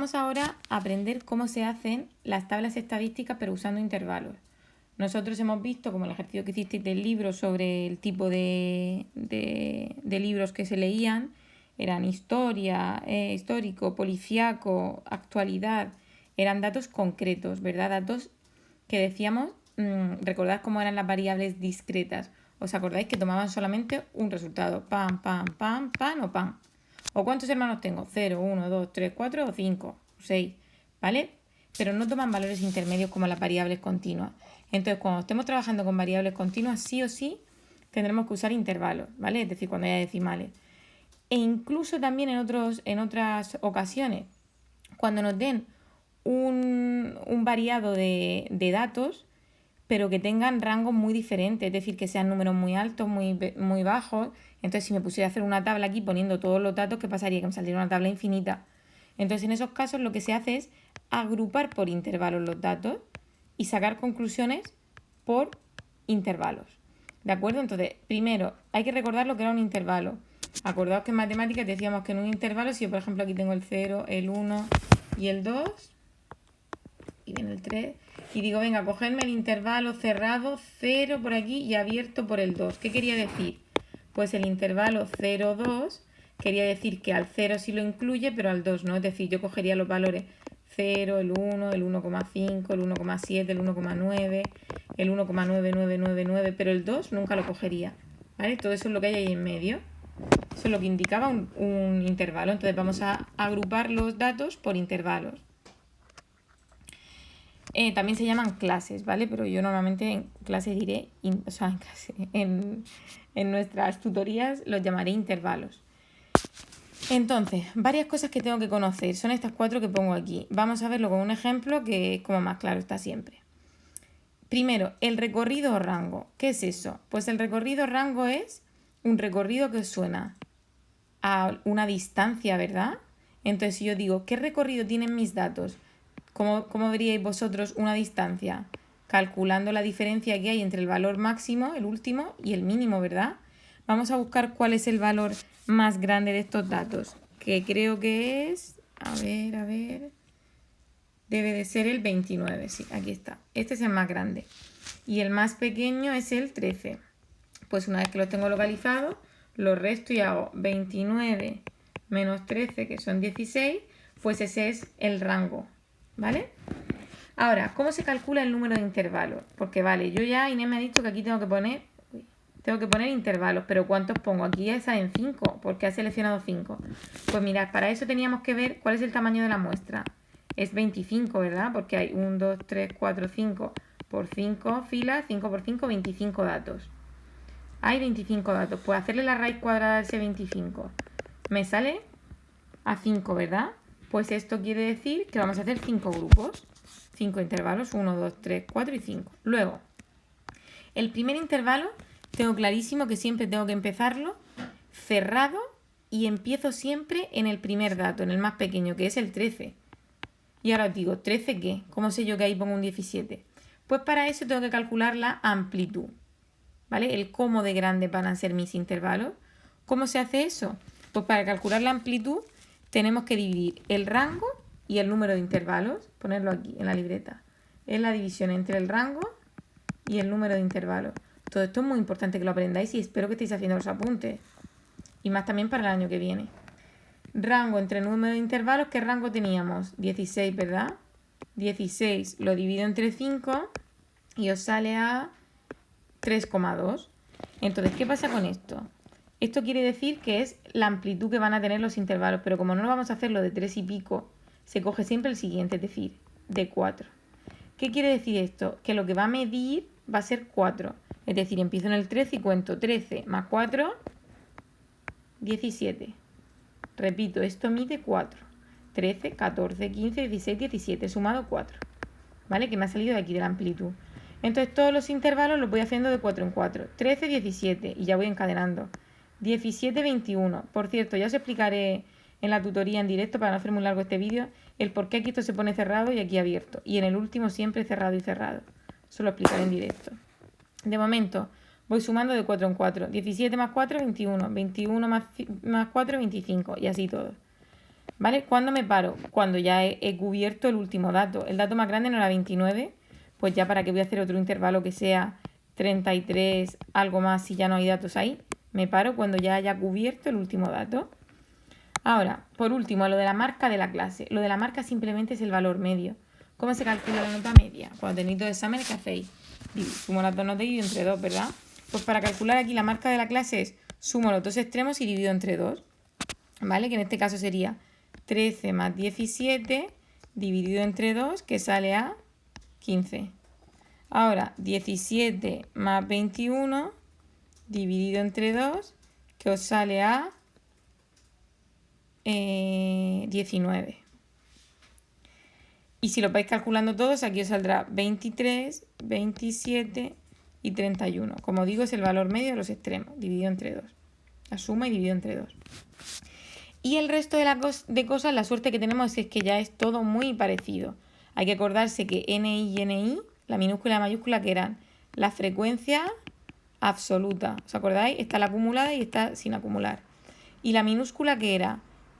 Vamos ahora a aprender cómo se hacen las tablas estadísticas pero usando intervalos. Nosotros hemos visto, como el ejercicio que hicisteis del libro, sobre el tipo de libros que se leían, eran historia, histórico, policíaco, actualidad, eran datos concretos, ¿verdad? Datos que decíamos, recordad cómo eran las variables discretas. ¿Os acordáis que tomaban solamente un resultado? Pan, pan, pan, pan o pan. ¿O cuántos hermanos tengo? 0, 1, 2, 3, 4 o 5, 6, ¿vale? Pero no toman valores intermedios como las variables continuas. Entonces, cuando estemos trabajando con variables continuas, sí o sí tendremos que usar intervalos, ¿vale? Es decir, cuando haya decimales. E incluso también en otras ocasiones, cuando nos den un variado de datos, pero que tengan rangos muy diferentes, es decir, que sean números muy altos, muy bajos. Entonces, si me pusiera a hacer una tabla aquí poniendo todos los datos, ¿qué pasaría? Que me saldría una tabla infinita. Entonces, en esos casos lo que se hace es agrupar por intervalos los datos y sacar conclusiones por intervalos. ¿De acuerdo? Entonces, primero, hay que recordar lo que era un intervalo. Acordaos que en matemáticas decíamos que en un intervalo, si yo, por ejemplo, aquí tengo el 0, el 1 y el 2, y viene el 3, y digo, venga, cogedme el intervalo cerrado 0 por aquí y abierto por el 2. ¿Qué quería decir? Pues el intervalo 0, 2 quería decir que al 0 sí lo incluye, pero al 2 no. Es decir, yo cogería los valores 0, el 1, el 1,5, el 1,7, el 1,9, el 1,9999, pero el 2 nunca lo cogería, ¿vale? Todo eso es lo que hay ahí en medio. Eso es lo que indicaba un intervalo. Entonces vamos a agrupar los datos por intervalos. También se llaman clases, ¿vale? Pero yo normalmente en clase diré, en nuestras tutorías los llamaré intervalos. Entonces, varias cosas que tengo que conocer. Son estas 4 que pongo aquí. Vamos a verlo con un ejemplo que es como más claro está siempre. Primero, el recorrido o rango. ¿Qué es eso? Pues el recorrido o rango es un recorrido que suena a una distancia, ¿verdad? Entonces, si yo digo, ¿qué recorrido tienen mis datos? ¿Cómo veríais vosotros una distancia? Calculando la diferencia que hay entre el valor máximo, el último, y el mínimo, ¿verdad? Vamos a buscar cuál es el valor más grande de estos datos, que creo que es... A ver... Debe de ser el 29, sí, aquí está. Este es el más grande. Y el más pequeño es el 13. Pues una vez que lo tengo localizado, lo resto y hago 29 menos 13, que son 16, pues ese es el rango, ¿vale? Ahora, ¿cómo se calcula el número de intervalos? Porque vale, yo ya Inés me ha dicho que aquí tengo que poner intervalos, pero ¿cuántos pongo? Aquí ya salen 5, porque ha seleccionado 5. Pues mirad, para eso teníamos que ver cuál es el tamaño de la muestra. Es 25, ¿verdad? Porque hay 1, 2, 3, 4, 5 por 5 filas, 5 por 5, 25 datos. Hay 25 datos. Pues hacerle la raíz cuadrada de ese 25 me sale a 5, ¿verdad? Pues esto quiere decir que vamos a hacer 5 grupos. 5 intervalos, 1, 2, 3, 4 y 5. Luego, el primer intervalo tengo clarísimo que siempre tengo que empezarlo cerrado y empiezo siempre en el primer dato, en el más pequeño, que es el 13. Y ahora os digo, ¿13 qué? ¿Cómo sé yo que ahí pongo un 17? Pues para eso tengo que calcular la amplitud, ¿vale? El cómo de grandes van a ser mis intervalos. ¿Cómo se hace eso? Pues para calcular la amplitud tenemos que dividir el rango y el número de intervalos, ponerlo aquí en la libreta. Es la división entre el rango y el número de intervalos. Todo esto es muy importante que lo aprendáis y espero que estéis haciendo los apuntes. Y más también para el año que viene. Rango entre número de intervalos, ¿qué rango teníamos? 16, ¿verdad? 16 lo divido entre 5 y os sale a 3,2. Entonces, ¿qué pasa con esto? Esto quiere decir que es la amplitud que van a tener los intervalos, pero como no vamos a hacerlo de 3 y pico, se coge siempre el siguiente, es decir, de 4. ¿Qué quiere decir esto? Que lo que va a medir va a ser 4. Es decir, empiezo en el 13 y cuento 13 más 4, 17. Repito, esto mide 4. 13, 14, 15, 16, 17, sumado 4. ¿Vale? Que me ha salido de aquí de la amplitud. Entonces todos los intervalos los voy haciendo de 4 en 4. 13, 17 y ya voy encadenando. 17, 21. Por cierto, ya os explicaré en la tutoría en directo, para no hacer muy largo este vídeo, el por qué aquí esto se pone cerrado y aquí abierto. Y en el último siempre cerrado y cerrado. Eso lo explicaré en directo. De momento voy sumando de 4 en 4. 17 más 4, 21. 21 más 4, 25. Y así todo. ¿Vale? ¿Cuándo me paro? Cuando ya he cubierto el último dato. El dato más grande no era 29, pues ya para qué voy a hacer otro intervalo que sea 33, algo más si ya no hay datos ahí. Me paro cuando ya haya cubierto el último dato. Ahora, por último, lo de la marca de la clase. Lo de la marca simplemente es el valor medio. ¿Cómo se calcula la nota media? Cuando tenéis dos exámenes, ¿qué hacéis? Sumo las dos notas y divido entre 2, ¿verdad? Pues para calcular aquí la marca de la clase es sumo los dos extremos y divido entre 2. ¿Vale? Que en este caso sería 13 más 17 dividido entre 2, que sale a 15. Ahora, 17 más 21 dividido entre 2, que os sale a 19. Y si lo vais calculando todos, aquí os saldrá 23, 27 y 31. Como digo, es el valor medio de los extremos, dividido entre 2. La suma y dividido entre 2. Y el resto de cosas, la suerte que tenemos es que ya es todo muy parecido. Hay que acordarse que NI y NI, la minúscula y la mayúscula, que eran la frecuencia absoluta. ¿Os acordáis? Está la acumulada y está sin acumular. Y la minúscula, que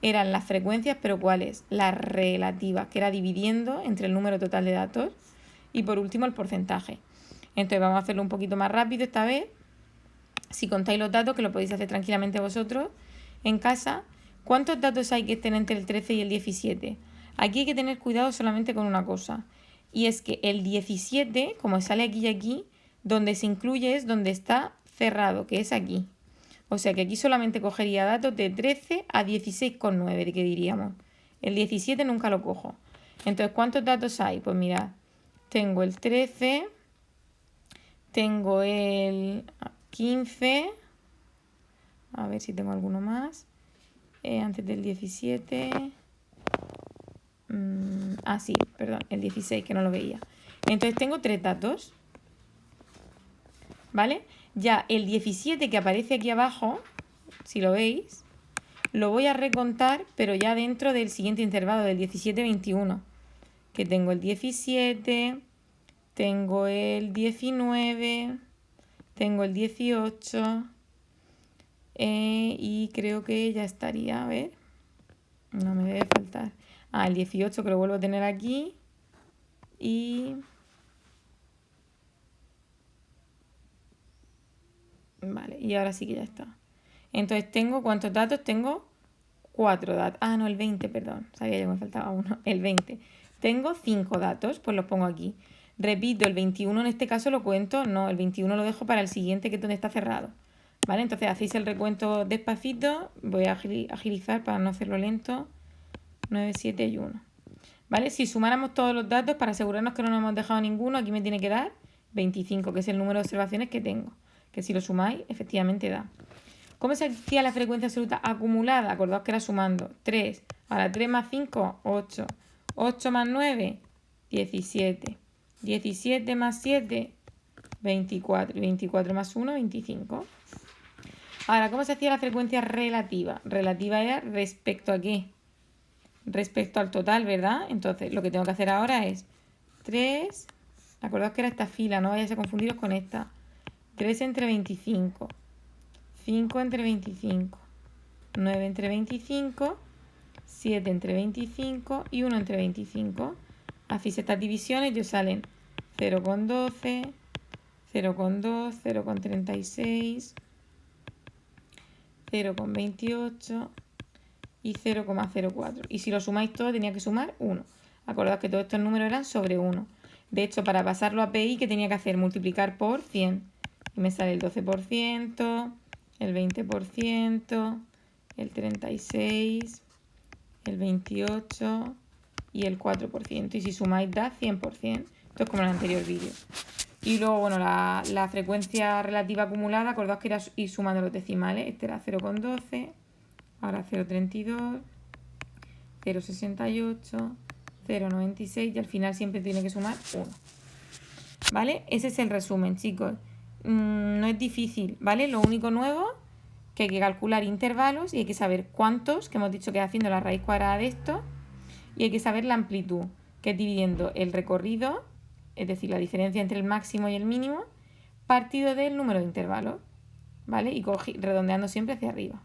eran las frecuencias, pero ¿cuáles? Las relativas, que era dividiendo entre el número total de datos. Y por último, el porcentaje. Entonces vamos a hacerlo un poquito más rápido esta vez. Si contáis los datos, que lo podéis hacer tranquilamente vosotros en casa. ¿Cuántos datos hay que estén entre el 13 y el 17? Aquí hay que tener cuidado solamente con una cosa. Y es que el 17, como sale aquí y aquí, donde se incluye es donde está cerrado, que es aquí. O sea que aquí solamente cogería datos de 13 a 16,9, que diríamos. El 17 nunca lo cojo. Entonces, ¿cuántos datos hay? Pues mirad, tengo el 13, tengo el 15, a ver si tengo alguno más. Antes del 17. Sí, perdón, el 16, que no lo veía. Entonces tengo 3 datos. ¿Vale? Ya el 17 que aparece aquí abajo, si lo veis, lo voy a recontar, pero ya dentro del siguiente intervalo, del 17-21. Que tengo el 17, tengo el 19, tengo el 18. Y creo que ya estaría, a ver, no me debe faltar. El 18 que lo vuelvo a tener aquí. Y... Vale, y ahora sí que ya está. Entonces tengo, ¿cuántos datos? Tengo 4 datos. No, el 20, perdón. Sabía yo que me faltaba uno. El 20. Tengo 5 datos, pues los pongo aquí. Repito, el 21 en este caso lo cuento. No, el 21 lo dejo para el siguiente, que es donde está cerrado. ¿Vale? Entonces hacéis el recuento despacito. Voy a agilizar para no hacerlo lento. 9, 7 y 1. ¿Vale? Si sumáramos todos los datos para asegurarnos que no nos hemos dejado ninguno, aquí me tiene que dar 25, que es el número de observaciones que tengo. Que si lo sumáis, efectivamente da. ¿Cómo se hacía la frecuencia absoluta acumulada? Acordaos que era sumando 3. Ahora 3 más 5, 8. 8 más 9, 17. 17 más 7, 24. Y 24 más 1, 25. Ahora, ¿cómo se hacía la frecuencia relativa? Relativa era respecto a qué? Respecto al total, ¿verdad? Entonces, lo que tengo que hacer ahora es 3. Acordaos que era esta fila, no vayáis a confundiros con esta. 3 entre 25. 5 entre 25. 9 entre 25. 7 entre 25 y 1 entre 25. Hacéis estas divisiones y os salen 0,12, 0,2, 0,36, 0,28 y 0,04. Y si lo sumáis todo, tenía que sumar 1. Acordad que todos estos números eran sobre 1. De hecho, para pasarlo a PI, ¿qué tenía que hacer? Multiplicar por 100. Y me sale el 12%, el 20%, el 36%, el 28% y el 4%. Y si sumáis da 100%. Esto es como en el anterior vídeo. Y luego, bueno, la frecuencia relativa acumulada, acordaos que era ir sumando los decimales. Este era 0,12, ahora 0,32, 0,68, 0,96 y al final siempre tiene que sumar 1. ¿Vale? Ese es el resumen, chicos. No es difícil, ¿vale? Lo único nuevo que hay que calcular intervalos y hay que saber cuántos, que hemos dicho que es haciendo la raíz cuadrada de esto, y hay que saber la amplitud, que es dividiendo el recorrido, es decir, la diferencia entre el máximo y el mínimo, partido del número de intervalos, ¿vale? Y redondeando siempre hacia arriba.